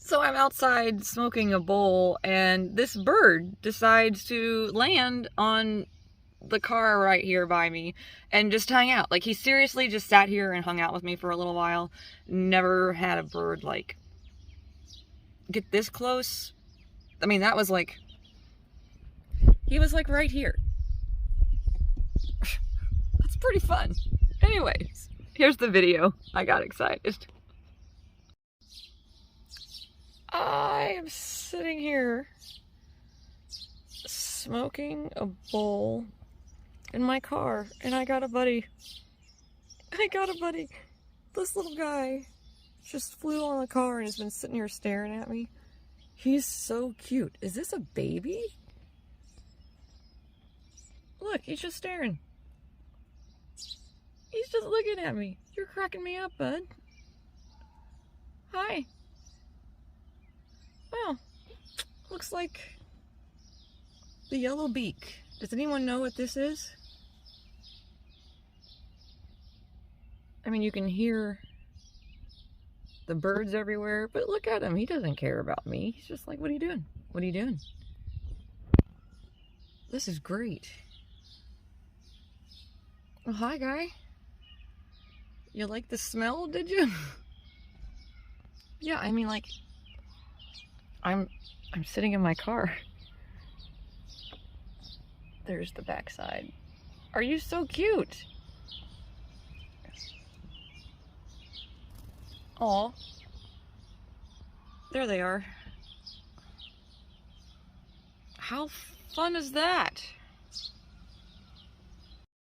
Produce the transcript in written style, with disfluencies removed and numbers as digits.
So I'm outside smoking a bowl, and this bird decides to land on the car right here by me and just hang out. Like, he seriously just sat here and hung out with me for a little while. Never had a bird, like, get this close. I mean, that was like, he was like right here. That's pretty fun. Anyways, here's the video. I got excited. I am sitting here smoking a bowl in my car, and I got a buddy. This little guy just flew on the car and has been sitting here staring at me. He's so cute. Is this a baby? Look, he's just staring. He's just looking at me. You're cracking me up, bud. Hi. Well, looks like the yellow beak. Does anyone know what this is? I mean, you can hear the birds everywhere, but look at him. He doesn't care about me. He's just like, what are you doing? What are you doing? This is great. Oh, hi, guy. You like the smell, did you? Yeah, I mean, like, I'm sitting in my car. There's the backside. Are you so cute? Aw. There they are. How fun is that?